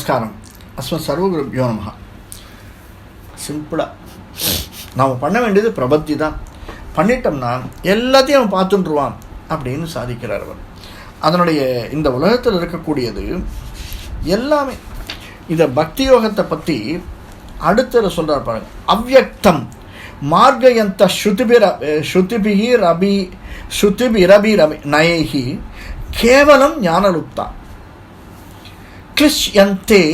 நமஸ்காரம். அஸ்மத் சர்வகுருப்யோ நமஹ. சிம்பிளாக நாம் பண்ண வேண்டியது பிரபத்தி தான். பண்ணிட்டோம்னா எல்லாத்தையும் அவன் பார்த்துட்டுருவான் அப்படின்னு சாதிக்கிறார் அவர். அதனுடைய இந்த உலகத்தில் இருக்கக்கூடியது எல்லாமே இந்த பக்தி யோகத்தை பற்றி அடுத்த சொல்கிறார் பாருங்க. அவ்யக்தம் மார்கயந்த ஸ்ருதிபிரபி நயைஹி கேவலம் ஞானலுப்தா கிளிஷ்யந்தே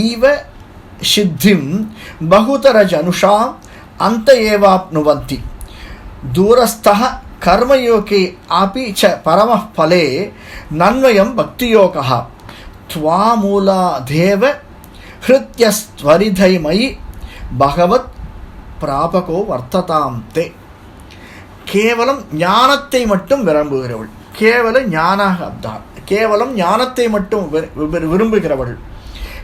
ஈவ சித்திம் பகுதர ஜனுஷா அந்த ஏவாப்னுவந்தி தூரஸ்தः கர்மயோகே ஆபி ச பரமः ஃபலே நன்வயம் பக்தியோகः த்வாமூலாதேவ ஹ்ருத்யஸ்த்வரிதைமயி பகவத் பிராபகோ வர்த்ததாம் தே. கேவலம் ஞானத்தை மட்டும் விரும்புகிறவள், கேவலம் ஞானத்தை மட்டும் விரும்புகிறவள்.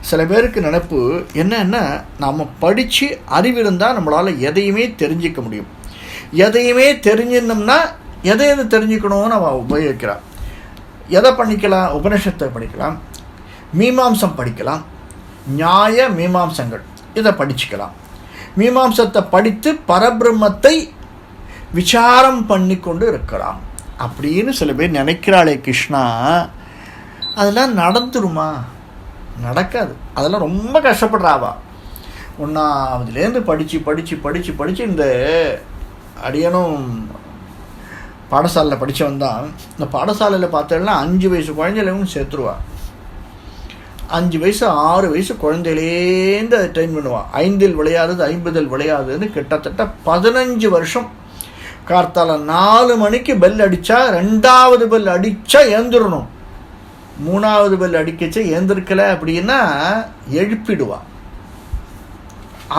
சில பேருக்கு நினைப்பு என்னன்னா, நம்ம படித்து அறிவிருந்தால் நம்மளால் எதையுமே தெரிஞ்சிக்க முடியும். எதையுமே தெரிஞ்சிருந்தோம்னா எதை தெரிஞ்சுக்கணும்னு அவன் உபயோகிக்கிறான். எதை பண்ணிக்கலாம்? உபனிஷத்தை படிக்கலாம், மீமாம்சம் படிக்கலாம், நியாய மீமாம்சங்கள் இதை படிச்சுக்கலாம். மீமாம்சத்தை படித்து பரபிரம்மத்தை விசாரம் பண்ணி கொண்டு இருக்கலாம் அப்படின்னு சில பேர் நினைக்கிறாளே கிருஷ்ணா. அதெல்லாம் நடந்துருமா? நடக்காது. அதெல்லாம் ரொம்ப கஷ்டப்படுறாவா. ஒன்றாவதுலேருந்து படித்து இந்த அடியனும் பாடசாலையில் படித்தவன் தான். இந்த பாடசாலையில் பார்த்தோன்னா 5 வயசு குழந்தையிலும் சேர்த்துருவா. 5 வயசு 6 வயசு குழந்தையிலேருந்து அதை ட்ரெயின் பண்ணுவான். 5 விளையாடுது 50 விளையாடுதுன்னு கிட்டத்தட்ட 15 வருஷம். கார்த்தால 4 மணிக்கு பெல் அடித்தா 2வது பெல் அடித்தா ஏந்திரணும். 3வது பெல் அடிக்கச்சு ஏந்திருக்கலை அப்படின்னா எழுப்பிடுவான்.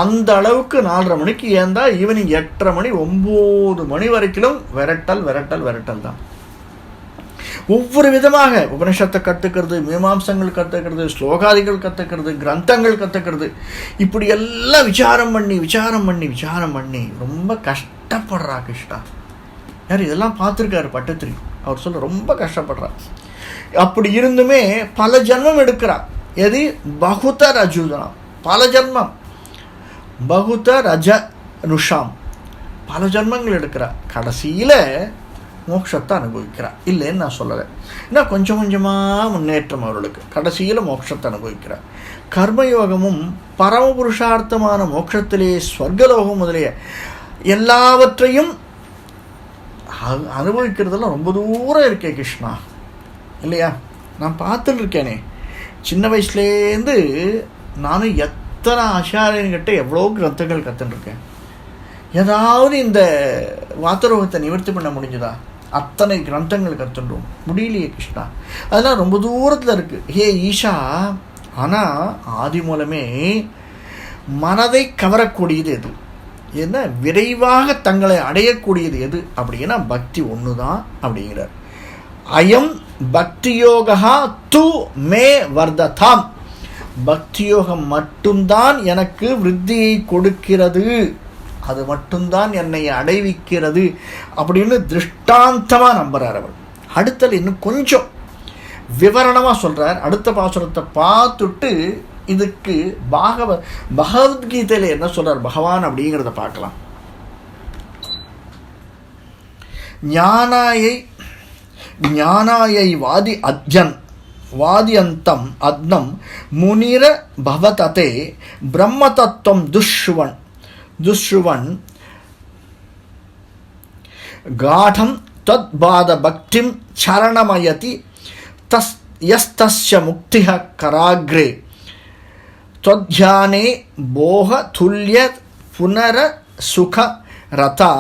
அந்த அளவுக்கு 4:30 மணிக்கு ஏந்தா ஈவினிங் 8:30 மணி 9 மணி வரைக்கும் விரட்டல் தான். ஒவ்வொரு விதமாக உபனிஷத்தை கற்றுக்கிறது, மீமாம்சங்கள் கற்றுக்கிறது, ஸ்லோகாதிகள் கற்றுக்கிறது, கிரந்தங்கள் கற்றுக்கிறது, இப்படி எல்லாம் விசாரம் பண்ணி ரொம்ப கஷ்டப்படுறா கிருஷ்ணா. யார் இதெல்லாம் பார்த்துருக்காரு பட்டத்திரி. அவர் சொல்ல ரொம்ப கஷ்டப்படுறா. அப்படி இருந்துமே பல ஜன்மம் எடுக்கிறா. எது? பகுத ரஜுதாம், பல ஜன்மம். பகுத ரஜ நுஷாம், பல ஜன்மங்கள் எடுக்கிறா. கடைசியில் மோட்சத்தை அனுபவிக்கிறா. இல்லைன்னு நான் சொல்லலை. ஏன்னா கொஞ்சம் கொஞ்சமாக முன்னேற்றம் அவர்களுக்கு. கடைசியில் மோட்சத்தை அனுபவிக்கிறார். கர்மயோகமும் பரமபுருஷார்த்தமான மோட்சத்திலேயே ஸ்வர்கலோகம் முதலிய எல்லாவற்றையும் அனுபவிக்கிறதெல்லாம் ரொம்ப தூரம் இருக்கே கிருஷ்ணா, இல்லையா? நான் பார்த்துட்டு இருக்கேனே. சின்ன வயசுலேருந்து நானும் எத்தனை ஆச்சாரியன்கிட்ட எவ்வளோ கிரந்தங்கள் கற்றுட்டுருக்கேன். ஏதாவது இந்த வாத்தரோகத்தை நிவர்த்தி பண்ண முடிஞ்சுதா? அத்தனை கிரந்தங்கள் கற்றுன்றோம், முடியலையே கிருஷ்ணா. அதெல்லாம் ரொம்ப தூரத்தில் இருக்குது. ஹே ஈஷா. ஆனால் ஆதி மூலமே மனதை கவரக்கூடியது எது, என்ன விரைவாக தங்களை அடையக்கூடியது எது அப்படின்னா பக்தி ஒன்று தான் அப்படிங்கிறார். அயம் பக்தியோகா து மே வர்ததாம். பக்தியோகம் மட்டும்தான் எனக்கு விருத்தியை கொடுக்கிறது, அது மட்டும்தான் என்னை அடைவிக்கிறது அப்படின்னு திருஷ்டாந்தமாக நம்புகிறார் அவர். அடுத்தது இன்னும் கொஞ்சம் விவரணமாக சொல்கிறார். அடுத்த பாசுரத்தை பார்த்துட்டு இதுக்கு பகவத்கீதையில் என்ன சொல்கிறார் பகவான் அப்படிங்கிறத பார்க்கலாம். ஞானாயை வாதியந்தம் அத்னம் முனிர பவததே பிரம்மதத்துவம் துஷ்ருவன் காடம் தத்பாத பக்திம் சரணமயதி யஸ்தஸ்ய முக்திஹ கராக்ரே त्वध्याने बोह तुल्य पुनर सुख रता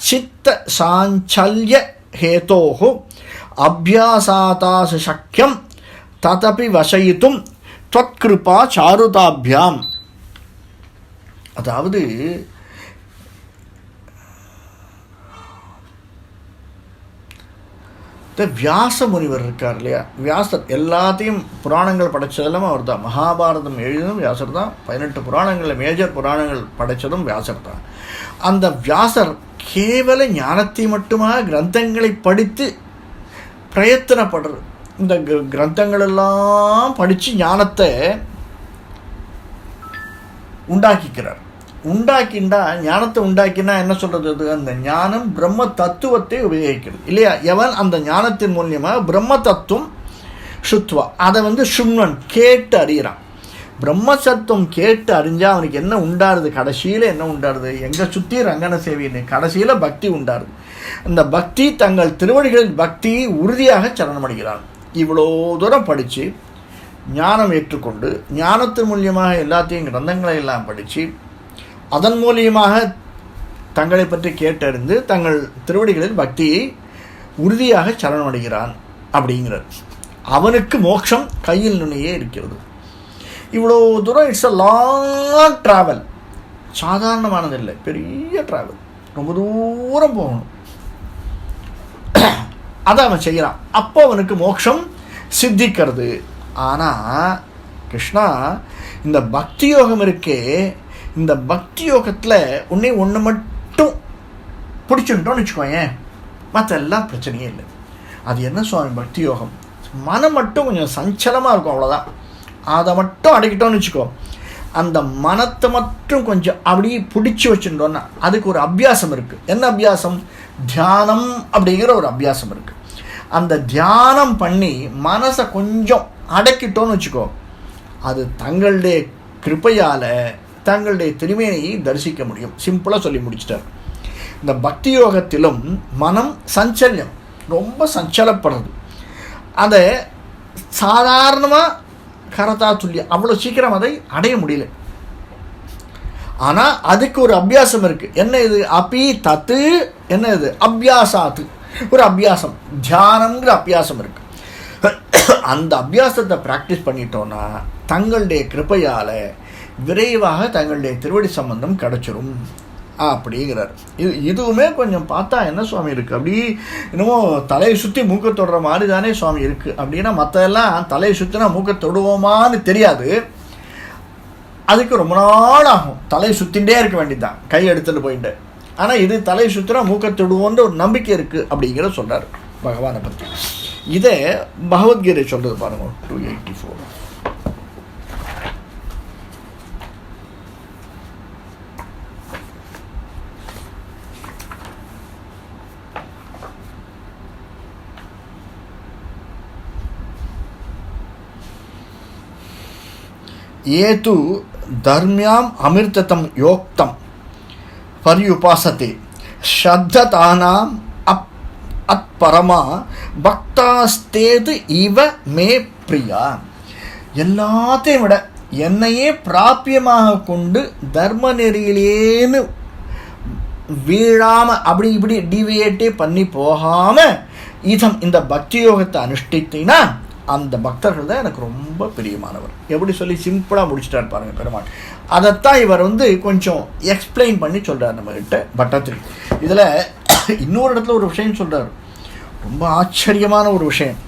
चित्त सांचल्य हेतोः अभ्यासातास शक्यं तदपि वशयितुं त्वत्कृपा चारुताभ्याम. அதாவது வியாச முனிவர் இருக்கார் இல்லையா, வியாசர் எல்லாத்தையும் புராணங்கள் படைச்சதெல்லாம் அவர் தான். மகாபாரதம் எழுதினதும் வியாசர் தான். 18 புராணங்களில் மேஜர் புராணங்கள் படைத்ததும் வியாசர் தான். அந்த வியாசர் கேவல ஞானத்தை மட்டுமாக கிரந்தங்களை படித்து பிரயத்தனப்படுறது. இந்த கிரந்தங்களெல்லாம் படித்து ஞானத்தை உண்டாக்கிக்கிறார். உண்டாக்கிண்டா ஞானத்தை உண்டாக்கினா என்ன சொல்கிறது? அந்த ஞானம் பிரம்ம தத்துவத்தை உபயோகிக்கிறது இல்லையா? எவன் அந்த ஞானத்தின் மூலியமாக பிரம்ம தத்துவம் சுத்வா அதை சுண்வன் கேட்டு அறிகிறான். பிரம்மசத்துவம் கேட்டு அறிஞ்சால் அவனுக்கு என்ன உண்டாருது? கடைசியில் என்ன உண்டாருது? எங்கே சுற்றி ரங்கன சேவைன்னு கடைசியில் பக்தி உண்டாருது. அந்த பக்தி தங்கள் திருவடிகளில் பக்தியை உறுதியாக சரணமடைகிறான். இவ்வளோ தூரம் படித்து ஞானம் ஏற்றுக்கொண்டு ஞானத்தின் மூலியமாக எல்லாத்தையும் கிரந்தங்களை எல்லாம் படித்து அதன் மூலியமாக தங்களை பற்றி கேட்டறிந்து தங்கள் திருவடிகளில் பக்தியை உறுதியாக சரணமடைகிறான் அப்படிங்கிறது. அவனுக்கு மோட்சம் கையில் நுனியே இருக்கிறது. இவ்வளோ தூரம் இட்ஸ் அ லாங் ட்ராவல், சாதாரணமானதில்லை, பெரிய ட்ராவல், ரொம்ப தூரம் போகணும். அதை அவன் செய்கிறான். அப்போ அவனுக்கு மோட்சம் சித்திக்கிறது. ஆனால் கிருஷ்ணா, இந்த பக்தி யோகம் இருக்கே, இந்த பக்தி யோகத்தில் ஒன்று மட்டும் பிடிச்சுட்டோன்னு வச்சுக்கோயேன், மற்ற எல்லாம் பிரச்சனையே இல்லை. அது என்ன சுவாமி பக்தி யோகம்? மனம் மட்டும் கொஞ்சம் சஞ்சலமாக இருக்கும், அவ்வளோதான். அதை மட்டும் அடக்கிட்டோன்னு வச்சுக்கோ. அந்த மனத்தை மட்டும் கொஞ்சம் அப்படியே பிடிச்சி வச்சுட்டோன்னா அதுக்கு ஒரு அபியாசம் இருக்குது. என்ன அபியாசம்? தியானம் அப்படிங்கிற ஒரு அபியாசம் இருக்குது. அந்த தியானம் பண்ணி மனசை கொஞ்சம் அடக்கிட்டோன்னு வச்சுக்கோ, அது தங்களுடைய கிருப்பையால் தங்களுடைய திருமேனியை தரிசிக்க முடியும். சிம்பிளாக சொல்லி முடிச்சிட்டார். இந்த பக்தி யோகத்திலும் மனம் சஞ்சல்யம், ரொம்ப சஞ்சலப்படுறது. அதை சாதாரணமாக கரத்தா துல்லிய அவ்வளோ சீக்கிரம் அதை அடைய முடியல. ஆனால் அதுக்கு ஒரு அபியாசம் இருக்குது. என்ன இது? அப்பி தத்து என்ன இது? அபியாசாத்து, ஒரு அபியாசம், தியானங்கிற அபியாசம் இருக்குது. அந்த அபியாசத்தை ப்ராக்டிஸ் பண்ணிட்டோன்னா தங்களுடைய கிருப்பையால் விரைவாக தங்களுடைய திருவடி சம்பந்தம் கிடச்சிரும் அப்படிங்கிறார். இதுவுமே கொஞ்சம் பார்த்தா என்ன சுவாமி இருக்குது, அப்படி என்னமோ தலையை சுற்றி மூக்கை தொடுற மாதிரி தானே சுவாமி இருக்குது. அப்படின்னா மற்றெல்லாம் தலையை சுற்றினா மூக்கை தொடுவோமான்னு தெரியாது, அதுக்கு ரொம்ப நாள் ஆகும். தலையை சுற்றிகிட்டே இருக்க வேண்டியதுதான், கை எடுத்துகிட்டு போயிட்டு. ஆனால் இது தலையை சுற்றினா மூக்கை தொடுவோன்ற ஒரு நம்பிக்கை இருக்குது அப்படிங்கிற சொல்கிறார் பகவானை பற்றி. இதை பகவத்கீதை சொல்கிறது பாருங்க, 284. ஏது தர்மியாம் அமிர்ததம் யோக்தம் பரியுபாசதே ஸ்ரத்ததானாம் அத் பரமா பக்தாஸ்தேது இவ மே பிரியா. எல்லாத்தையும் விட என்னையே பிராபியமாக கொண்டு தர்ம நெறியிலேன்னு வீழாமல் அப்படி இப்படி டிவியேட்டே பண்ணி போகாமல் இதம் இந்த பக்தி யோகத்தை அனுஷ்டித்தினா அந்த பக்தர்கள் தான் எனக்கு ரொம்ப பிரியமானவர். எப்படி சொல்லி சிம்பிளாக முடிச்சுட்டார் பாருங்கள் பெருமாள். அதைத்தான் இவர் கொஞ்சம் எக்ஸ்பிளைன் பண்ணி சொல்கிறார் நம்மகிட்ட பட்டத்திரி. இதில் இன்னொரு இடத்துல ஒரு விஷயம் சொல்கிறார், ரொம்ப ஆச்சரியமான ஒரு விஷயம்.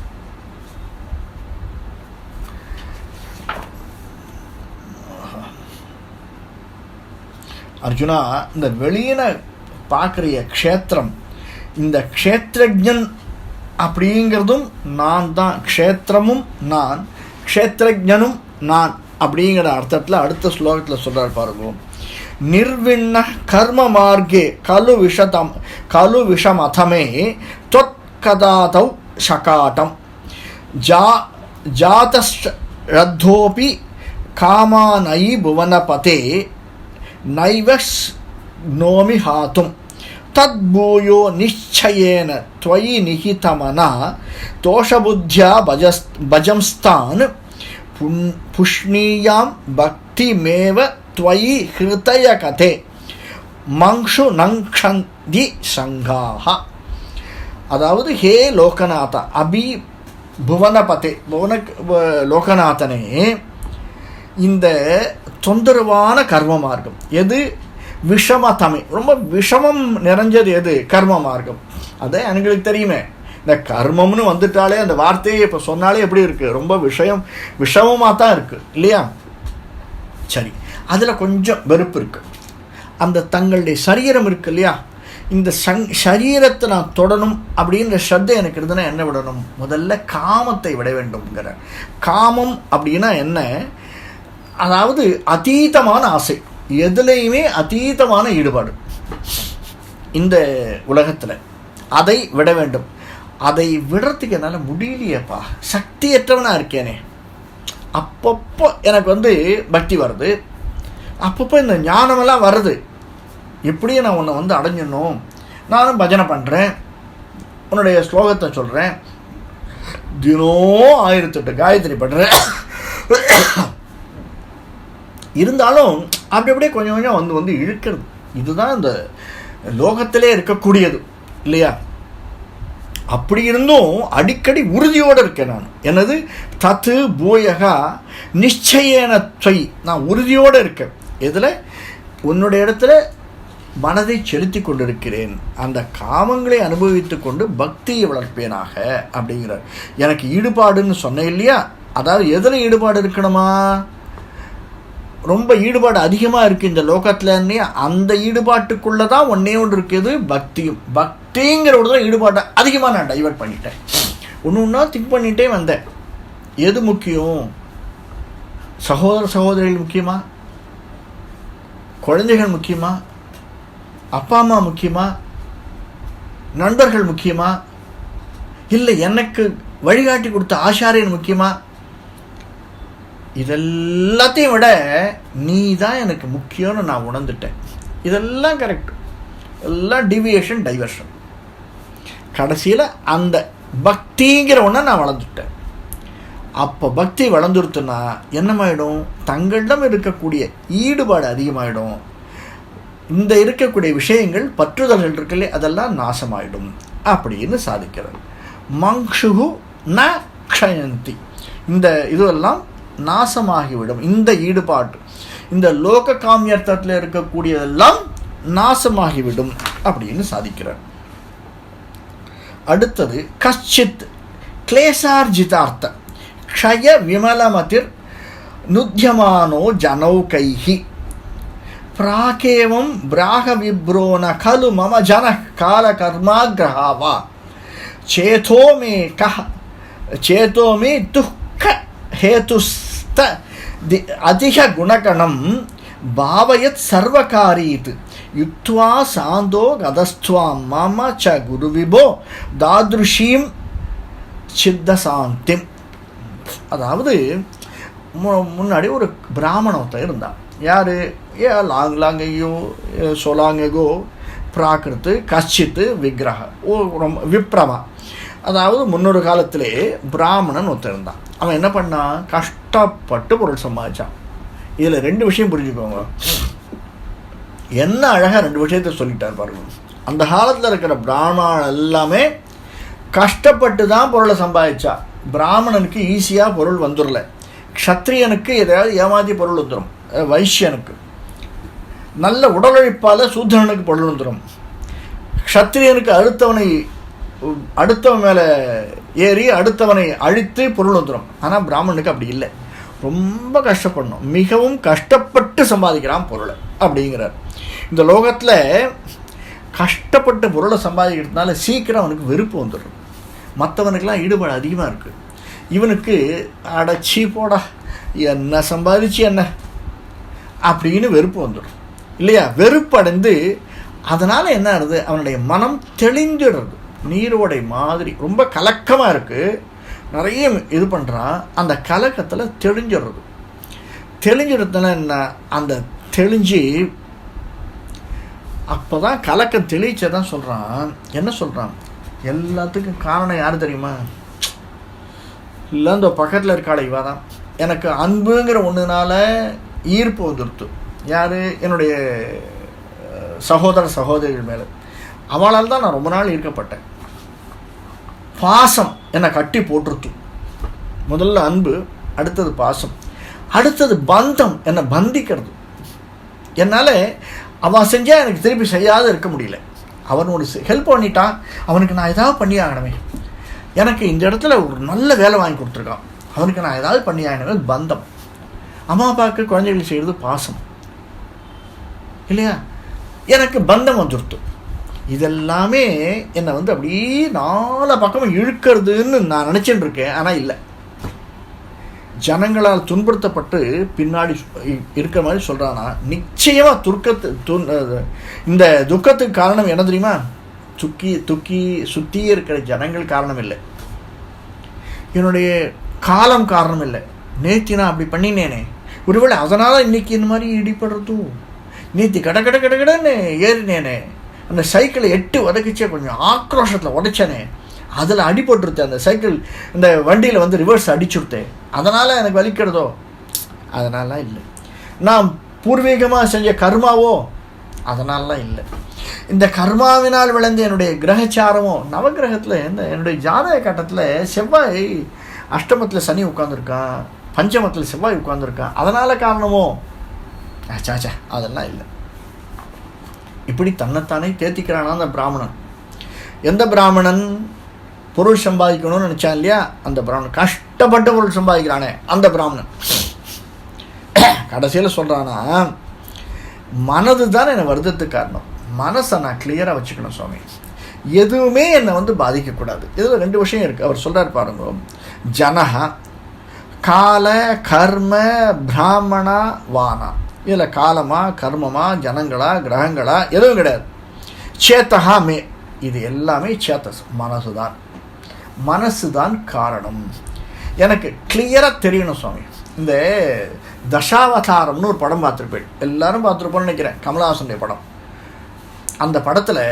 அர்ஜுனா, இந்த வெளியின பார்க்குற க்ஷேத்திரம், இந்த க்ஷேத்ரஜன் அப்படிங்கிறதும் நான் தான், க்ஷேத்திரமும் நான், க்ஷேத்ரஜனும் நான் அப்படிங்கிற அர்த்தத்தில் அடுத்த ஸ்லோகத்தில் சொல்கிறார் பாருங்க. நிர்விண்ண கர்ம மார்க்கே கலு விஷமதமே தொத்கதாதௌ ஷகாட்டம் ஜாதஸ்ரத்தோபி காமானயி புவனபதே நைவஸ் நோமி ஹாத்தும் தத்பூயோ நிச்சயேன த்வயி நிஹிதமனா தோஷபுத்யா பஜம்ஸ்தான் புஷ்ணீயாம் பக்திமேவ த்வயி ஹிருதய கதே மங்ஷு நங்ஷந்தி சங்காஹ. அதாவது ஹே லோகநாதா, அபி புவனபதே, லோகநாதனே, இந்த தொந்தரவான கர்ம மார்க்கம் எது? விஷமதமே, ரொம்ப விஷமம் நிறைஞ்சது எது? கர்ம மார்க்கம். அது எங்களுக்கு தெரியுமே, இந்த கர்மம்னு வந்துட்டாலே அந்த வார்த்தையை இப்போ சொன்னாலே எப்படி இருக்குது? ரொம்ப விஷமமாக தான் இருக்குது இல்லையா? சரி, அதில் கொஞ்சம் வெறுப்பு இருக்குது. அந்த தங்களுடைய சரீரம் இருக்குது இல்லையா, இந்த சரீரத்தை நான் தொடணும் அப்படின்ற ஸ்ரத்தை எனக்கு இருந்ததுன்னா என்ன விடணும்? முதல்ல காமத்தை விட வேண்டும்ங்கிற. காமம் அப்படின்னா என்ன? அதாவது அதீதமான ஆசை, எதுலேயுமே அதீதமான ஈடுபாடு இந்த உலகத்தில். அதை விட வேண்டும். அதை விடுறதுக்கு என்னால் முடியலையேப்பா, சக்தியற்றவனாக இருக்கேனே. அப்பப்போ எனக்கு பக்தி வருது, அப்பப்போ இந்த ஞானமெல்லாம் வருது. எப்படியும் நான் உன்னை அடைஞ்சிடணும், நானும் பஜனை பண்ணுறேன், உன்னுடைய ஸ்லோகத்தை சொல்கிறேன், தினம் 1008 காயத்ரி பண்ணுறேன். இருந்தாலும் அப்படி அப்படியே கொஞ்சம் கொஞ்சம் இழுக்கிறது. இதுதான் இந்த லோகத்திலே இருக்கக்கூடியது இல்லையா? அப்படி இருந்தும் அடிக்கடி உறுதியோடு இருக்கேன் நான். எனது தத்து பூயகா நிச்சயனத்தை, நான் உறுதியோடு இருக்கேன். இதில் உன்னுடைய இடத்துல மனதை செலுத்தி கொண்டிருக்கிறேன், அந்த காமங்களை அனுபவித்து கொண்டு பக்தியை வளர்ப்பேனாக அப்படிங்கிறார். எனக்கு ஈடுபாடுன்னு சொன்னேன் இல்லையா? அதாவது எதில் ஈடுபாடு இருக்கணுமா? ரொம்ப ஈடுபாடு அதிகமாக இருக்குது இந்த லோகத்துலன்னே, அந்த ஈடுபாட்டுக்குள்ளே தான் ஒன்றே ஒன்று இருக்குது, பக்தியும். பக்திங்கிற ஒரு தான் ஈடுபாட்டை அதிகமாக நான் டைவர்ட் பண்ணிட்டேன். ஒன்று ஒன்றா திங்க் பண்ணிகிட்டே வந்தேன். எது முக்கியம்? சகோதர சகோதரிகள் முக்கியமா? குழந்தைகள் முக்கியமா? அப்பா அம்மா முக்கியமா? நண்பர்கள் முக்கியமா? இல்லை எனக்கு வழிகாட்டி கொடுத்த ஆச்சாரியன் முக்கியமா? இதெல்லாத்தையும் விட நீ தான் எனக்கு முக்கியம்னு நான் உணர்ந்துட்டேன். இதெல்லாம் கரெக்ட், எல்லாம் டிவியேஷன், டைவர்ஷன். கடைசியில் அந்த பக்திங்கிற ஒன்றை நான் வளர்ந்துட்டேன். அப்போ பக்தி வளர்ந்துருத்துன்னா என்னமாயிடும்? தங்களிடம் இருக்கக்கூடிய ஈடுபாடு அதிகமாகிடும். இந்த இருக்கக்கூடிய விஷயங்கள், பற்றுதல்கள் இருக்குல்ல, அதெல்லாம் நாசமாயிடும் அப்படின்னு சாதிக்கிறார். மங்ஷுகு ந க்ஷயந்தி, இந்த இதுவெல்லாம் நாசமாகிவிடும். இந்த ஈடுபாடு, இந்த லோக காமியர்த்தத்தில் இருக்கக்கூடியதெல்லாம் நாசமாகிவிடும் அப்படின்னு சாதிக்கிறார். அடுத்தது கஷ்சித் கிளேசார்ஜிதார்த்த க்ஷய விமலமதிர் நுத்யமானோ ஜனௌகைஹி பிராகேவம் பிராக விப்ரோன கலு மம ஜன கால கர்மாக்ரஹாவா சேதோ மே துக்க ஹேதுஸ்த அதிக குணகணம் பாவயத் சர்வகாரீத் யுக்த்வா சாந்தோ கதஸ்துவாம் மம ச குருவிபோ தாதுஷீம் சித்தசாந்திம். அதாவது முன்னாடி ஒரு பிராமணத்தை இருந்தான். யார்? லாங்கையோ சொலாங்கோ பிராகிருத்து கஷ்சித்து விக்கிரக ரொம்ப விப்ரமா. அதாவது முன்னொரு காலத்திலே பிராமணன் ஒருத்தர் இருந்தான். அவன் என்ன பண்ணான்? கஷ்டப்பட்டு பொருள் சம்பாதிச்சான். இதில் 2 விஷயம் புரிஞ்சுக்கோங்க. என்ன அழகாக 2 விஷயத்தை சொல்லிட்டார் பாருங்க. அந்த காலத்தில் இருக்கிற பிராமணன் எல்லாமே கஷ்டப்பட்டு தான் பொருளை சம்பாதிச்சா. பிராமணனுக்கு ஈஸியாக பொருள் வந்துடல. க்ஷத்ரியனுக்கு எதையாவது ஏமாற்றி பொருள் வந்துடும். வைஷ்யனுக்கு நல்ல உடலுழைப்பால் சூத்திரனுக்கு பொருள் வந்துடும். க்ஷத்ரியனுக்கு அடுத்தவன் மேலே ஏறி அடுத்தவனை அழித்து பொருள் வந்துடும். ஆனால் பிராமணனுக்கு அப்படி இல்லை, ரொம்ப கஷ்டப்படணும், மிகவும் கஷ்டப்பட்டு சம்பாதிக்கிறான் பொருளை அப்படிங்கிறார். இந்த லோகத்தில் கஷ்டப்பட்ட பொருளை சம்பாதிக்கிறதுனால சீக்கிரம் அவனுக்கு வெறுப்பு வந்துடும். மற்றவனுக்கெல்லாம் ஈடுபாடு அதிகமாக இருக்குது. இவனுக்கு அடைச்சி போடா, என்ன சம்பாதிச்சு என்ன அப்படின்னு வெறுப்பு வந்துடும் இல்லையா? வெறுப்படைந்து அதனால் என்ன ஆகுது? அவனுடைய மனம் தெளிஞ்சிடுறது. நீரோடை மாதிரி ரொம்ப கலக்கமாக இருக்குது, நிறைய இது பண்ணுறான். அந்த கலக்கத்தில் தெளிஞ்சிடுறது. தெளிஞ்சிடுறதுனால என்ன? அந்த தெளிஞ்சு அப்போ தான் கலக்கம் தெளிச்சதான் சொல்கிறான். என்ன சொல்கிறான்? எல்லாத்துக்கும் காரணம் யார் தெரியுமா? இல்லை, இந்த பக்கத்தில் இருக்காள இவா தான். எனக்கு அன்புங்கிற ஒன்றுனால ஈர்ப்பு வந்துடுத்து. யார்? என்னுடைய சகோதர சகோதரிகள் மேலே. அவளால் தான் நான் ரொம்ப நாள் ஈர்க்கப்பட்டேன். பாசம் என்னை கட்டி போட்டுருத்து. முதல்ல அன்பு, அடுத்தது பாசம், அடுத்தது பந்தம் என்னை பந்திக்கிறது. என்னால் அவன் செஞ்சால் எனக்கு திருப்பி செய்யாத இருக்க முடியல. அவன் ஒரு ஹெல்ப் பண்ணிட்டான், அவனுக்கு நான் ஏதாவது பண்ணி ஆகணுமே. எனக்கு இந்த இடத்துல ஒரு நல்ல வேலை வாங்கி கொடுத்துருக்கான், அவனுக்கு நான் ஏதாவது பண்ணி ஆகணுமே. பந்தம். அம்மா அப்பாவுக்கு குழந்தைகள் செய்கிறது பாசம் இல்லையா? எனக்கு பந்தம் வந்துடுத்து. இதெல்லாமே என்னை அப்படியே 4 பக்கமும் இழுக்கிறதுன்னு நான் நினச்சிட்டு இருக்கேன். ஆனால் இல்லை, ஜனங்களால் துன்புறுத்தப்பட்டு பின்னாடி இருக்கிற மாதிரி சொல்கிறான்னா, நிச்சயமாக இந்த துக்கத்துக்கு காரணம் என்ன தெரியுமா? சுற்றி இருக்கிற ஜனங்கள் காரணம் இல்லை, என்னுடைய காலம் காரணம் இல்லை. நேற்று நான் அப்படி பண்ணினேனே, ஒருவேளை அதனால் இன்னைக்கு இந்த மாதிரி இடிப்படுறதும், நேற்று கடன்னு ஏறினேனே, அந்த சைக்கிளை 8 உதக்கிச்சே கொஞ்சம் ஆக்ரோஷத்தில் உடைச்சேனே, அதில் அடிபட்டுருத்தேன், அந்த சைக்கிள் இந்த வண்டியில் வந்து ரிவர்ஸ் அடிச்சுடுத்தேன், அதனால் எனக்கு வலிக்கிறதோ? அதனாலாம் இல்லை. நான் பூர்வீகமாக செஞ்ச கர்மாவோ? அதனாலலாம் இல்லை. இந்த கர்மாவினால் விளைந்த என்னுடைய கிரகச்சாரமோ, நவகிரகத்தில் என்னுடைய ஜாதக கட்டத்தில் செவ்வாய் அஷ்டமத்தில் சனி உட்காந்துருக்கான், பஞ்சமத்தில் செவ்வாய் உட்காந்துருக்கான், அதனால் காரணமோ? ஆச்சாச்சா, அதெல்லாம் இல்லை. இப்படி தன்னைத்தானே தேத்திக்கிறானா அந்த பிராமணன். எந்த பிராமணன் பொருள் சம்பாதிக்கணும்னு நினச்சான் இல்லையா, அந்த பிராமணன் கஷ்டப்பட்டு பொருள் சம்பாதிக்கிறானே அந்த பிராமணன் கடைசியில் சொல்கிறானா, மனது தான் என்னை வருத்தத்துக்கு காரணம், மனசை நான் கிளியராக வச்சுக்கணும் சுவாமி, எதுவுமே என்னை வந்து பாதிக்கக்கூடாது. இதில் 2 விஷயம் இருக்குது. அவர் சொல்கிறார் பாருங்க, ஜனஹா கால கர்ம பிராமணா வானா. இதில் காலமா கர்மமா ஜனங்களா கிரகங்களா எதுவும் கிடையாது. சேத்தகா மே, இது எல்லாமே சேத்தஸ், மனசு தான் காரணம். எனக்கு கிளியராக தெரியணும் சுவாமி. இந்த தசாவதாரம்னு ஒரு படம் பார்த்துருப்பேன், எல்லாரும் பார்த்துருப்போம்னு நினைக்கிறேன், கமலஹாசனுடைய படம். அந்த படத்தில்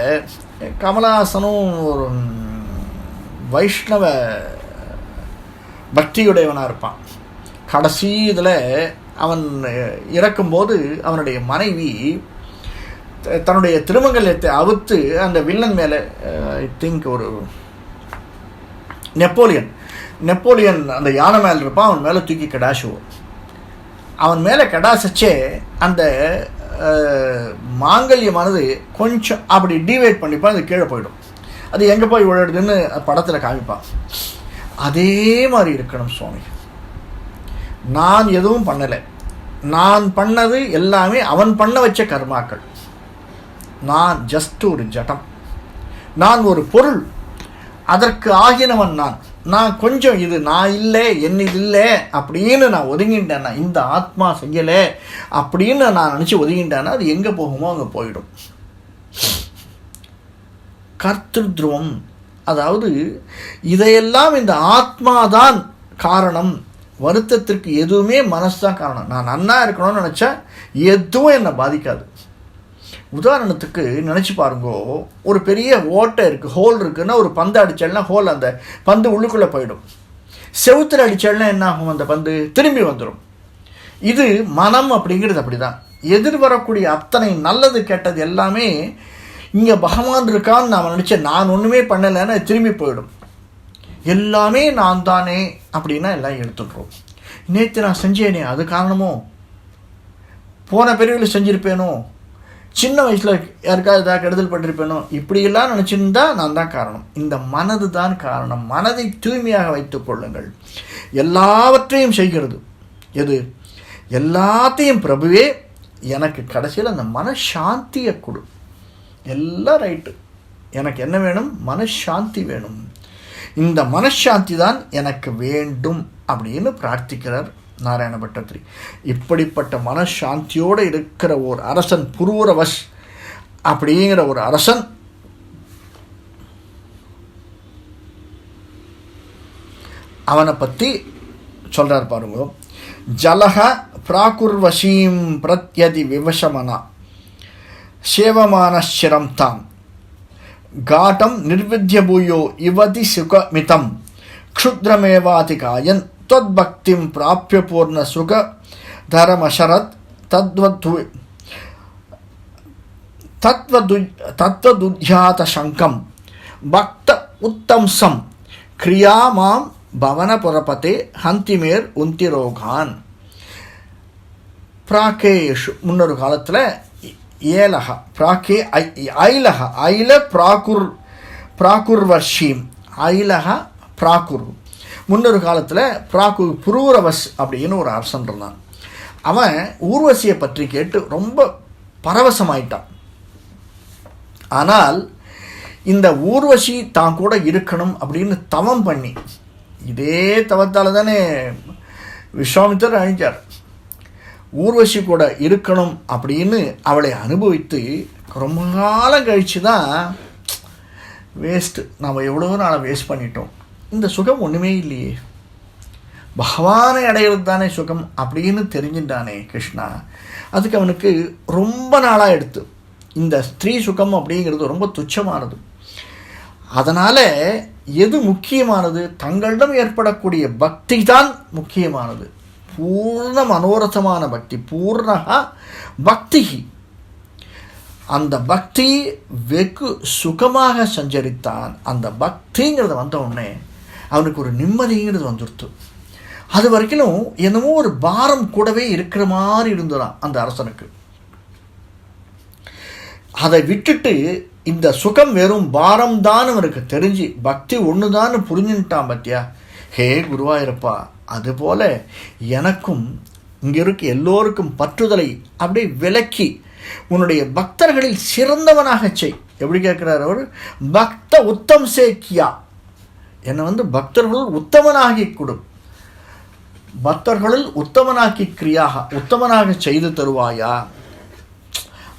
கமலஹாசனும் ஒரு வைஷ்ணவ பக்தியுடையவனாக இருப்பான். கடைசி இதில் அவன் இறக்கும்போது அவனுடைய மனைவி தன்னுடைய திருமங்கலத்தை அவுத்து அந்த வில்லன் மேலே, ஐ திங்க் ஒரு நெப்போலியன் அந்த யானை மேலே இருப்பான், அவன் மேலே தூக்கி கடாசுவோம். அவன் மேலே கடாசச்சே அந்த மாங்கல்யமானது கொஞ்சம் அப்படி டிவைட் பண்ணிப்பான், அது கீழே போயிடும். அது எங்கே போய் விழுதுன்னு படத்தில் காமிப்பான். அதே மாதிரி இருக்கணும் சுவாமி. நான் எதுவும் பண்ணலை, நான் பண்ணது எல்லாமே அவன் பண்ண வச்ச கர்மாக்கள். நான் ஜஸ்ட் ஒரு ஜடம், நான் ஒரு பொருள், அதற்கு ஆகினவன் நான் கொஞ்சம் இது நான் இல்லை, என்னில் இல்லை அப்படின்னு நான் ஒதுங்கிட்டேன்னா, இந்த ஆத்மா செய்யலை அப்படின்னு நான் நினச்சி ஒதுங்கிட்டேன்னா அது எங்கே போகுமோ அங்கே போயிடும். கர்த்திருவம், அதாவது இதையெல்லாம் இந்த ஆத்மாதான் காரணம், வருத்தத்திற்கு எதுவுமே மனசு தான் காரணம். நான் நன்னா இருக்கணும்னு நினச்சா எதுவும் என்னை பாதிக்காது. உதாரணத்துக்கு நினச்சி பாருங்கோ, ஒரு பெரிய ஓட்டை இருக்குது, ஹோல் இருக்குன்னா ஒரு பந்து அடித்தால்னா ஹோல், அந்த பந்து உள்ளுக்குள்ளே போயிடும். செவுத்தில் அடித்தால்னா என்ன ஆகும், அந்த பந்து திரும்பி வந்துடும். இது மனம் அப்படிங்கிறது அப்படி தான். எதிர்வரக்கூடிய அத்தனை நல்லது கெட்டது எல்லாமே இங்கே பகவான் இருக்கான்னு நான் நினச்சேன், நான் ஒன்றுமே பண்ணலைன்னா திரும்பி போயிடும். எல்லாமே நான் தானே அப்படின்னா எல்லாம் எடுத்துடுறோம். நேற்று நான் செஞ்சேனே அது காரணமோ, போன பிரிவில் செஞ்சுருப்பேனோ, சின்ன வயசில் யாருக்காவது ஏதாவது கெடுதல் பண்ணிருப்பேனோ, இப்படியெல்லாம் நினச்சிருந்தா நான் தான் காரணம். இந்த மனது தான் காரணம். மனதை தூய்மையாக வைத்துக் கொள்ளுங்கள். எல்லாவற்றையும் செய்கிறது எது? எல்லாத்தையும் பிரபுவே எனக்கு கடைசியில் அந்த மனசாந்தியை கொடு. எல்லாம் ரைட்டு, எனக்கு என்ன வேணும்? மனசாந்தி வேணும். இந்த மனசாந்தி தான் எனக்கு வேண்டும் அப்படின்னு பிரார்த்திக்கிறார் நாராயண பட்டத்திரி. இப்படிப்பட்ட மனசாந்தியோடு இருக்கிற ஒரு அரசன், புரூரவஸ் அப்படிங்கிற ஒரு அரசன், அவனை பற்றி சொல்கிறார் பாருங்க. ஜலஹ பிராகுர்வசீம் பிரத்யதி விவசமனா சேவமானசிரம் தாம் காட்டம் நிர்வித்ய பூயோ இவதி சுகமிதம் க்ஷுத்ரமேவாதி காயன் त्वद्भक्तिं प्राप्य पूर्ण सुख धर्मशरत् तत्वदुध्यात शंकम भक्त उत्तमसम क्रिया मां भवनपुरपते हंतिमेर उन्तिरोगान. प्राकेषु முன்னொரு காலத்தில் ஏலக பிராக்கே ஐலக ஐல பிராகுர்வர்ஷீம் ஐலக பிராகுர். முன்னொரு காலத்தில் புரூரவஸ் அப்படின்னு ஒரு அரசன் இருந்தான். அவன் ஊர்வசியை பற்றி கேட்டு ரொம்ப பரவசமாயிட்டான். ஆனால் இந்த ஊர்வசி தான் கூட இருக்கணும் அப்படின்னு தவம் பண்ணி, இதே தவத்தால் தானே விஸ்வாமித்திரர் அழிஞ்சார். ஊர்வசி கூட இருக்கணும் அப்படின்னு அவளை அனுபவித்து ரொம்ப காலம் கழித்து தான் வேஸ்ட்டு, நாம் எவ்வளோ நாளை வேஸ்ட் பண்ணிட்டோம், இந்த சுகம் ஒன்றுமே இல்லையே, பகவானை அடையிறது தானே சுகம் அப்படின்னு தெரிஞ்சுட்டானே கிருஷ்ணா. அதுக்கு அவனுக்கு ரொம்ப நாளாக எடுத்து. இந்த ஸ்திரீ சுகம் அப்படிங்கிறது ரொம்ப துச்சமானது. அதனால் எது முக்கியமானது? தங்களிடம் ஏற்படக்கூடிய பக்தி தான் முக்கியமானது. பூர்ண மனோரதமான பக்தி, பூர்ணா பக்தி. அந்த பக்தி வெகு சுகமாக சஞ்சரித்தான். அந்த பக்திங்கிறது வந்த உடனே அவனுக்கு ஒரு நிம்மதிங்கிறது வந்துடுத்து. அது வரைக்கும் என்னமோ ஒரு பாரம் கூடவே இருக்கிற மாதிரி இருந்துதான் அந்த அரசனுக்கு. அதை விட்டுட்டு இந்த சுகம் வெறும் பாரம் தான் அவனுக்கு தெரிஞ்சு பக்தி ஒன்று தான் புரிஞ்சுட்டான். பத்தியா, ஹே குருவாயிருப்பா, அதுபோல எனக்கும் இங்கே இருக்க எல்லோருக்கும் பற்றுதலை அப்படியே விலக்கி உன்னுடைய பக்தர்களில் சிறந்தவனாக செய். எப்படி கேட்குறார் அவர்? பக்த உத்தம் சேக்கியா, என்னை பக்தர்களுள் உத்தமனாகி கொடு, பக்தர்களுள் உத்தமனாக்கி கிரியாக, உத்தமனாக செய்து தருவாயா.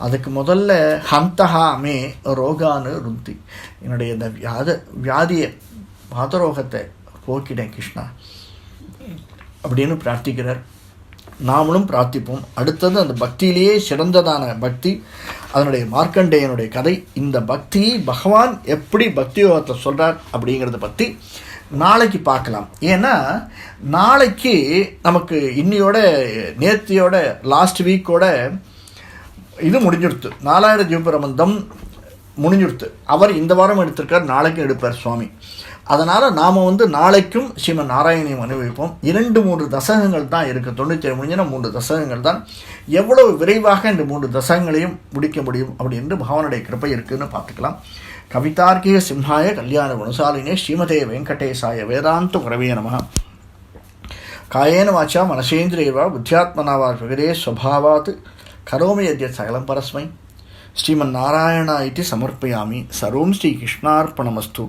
அதுக்கு முதல்ல ஹந்தஹா மே ரோகானு ருந்தி, என்னுடைய இந்த வியாதியை வாதரோகத்தை போக்கிட்டேன் கிருஷ்ணா அப்படின்னு பிரார்த்திக்கிறார். நாமளும் பிரார்த்திப்போம். அடுத்தது அந்த பக்தியிலேயே சிறந்ததான பக்தி, அதனுடைய மார்க்கண்டேயனுடைய கதை. இந்த பக்தி பகவான் எப்படி பக்தி யோகத்தை சொல்கிறார் அப்படிங்கிறத பற்றி நாளைக்கு பார்க்கலாம். ஏன்னா நாளைக்கு நமக்கு இன்னையோட நேர்த்தியோட லாஸ்ட் வீக்கோட இது முடிஞ்சுடுத்து. 4000 ஜீவபிரபந்தம் முடிஞ்சுடுத்து. அவர் இந்த வாரம் எடுத்திருக்கார், நாளைக்கும் எடுப்பார் சுவாமி. அதனால் நாம் நாளைக்கும் ஸ்ரீமன் நாராயணியம் அனுபவிப்போம். 2-3 தசகங்கள் தான் இருக்குது. 97 முடிஞ்சுன்னா 3 தசகங்கள் தான். எவ்வளவு விரைவாக இந்த 3 தசகங்களையும் முடிக்க முடியும் அப்படின்ட்டு பகவானுடைய கிருப்பை இருக்குதுன்னு பார்த்துக்கலாம். கவிதார்க்கிக சிம்ஹாய கல்யாண குணசாலினே ஸ்ரீமதே வெங்கடேசாய வேதாந்த குரவே நமः. காயேன வாச்சா மனசேந்திரியர்வா புத்தியாத்மனாவா பிரகதே ஸ்வபாவாத் கரோமி யத்யத் சகலம் பரஸ்மை ஸ்ரீமன் நாராயண இதி சமர்ப்பயாமி. சர்வம் ஸ்ரீ கிருஷ்ணார்ப்பணமஸ்து.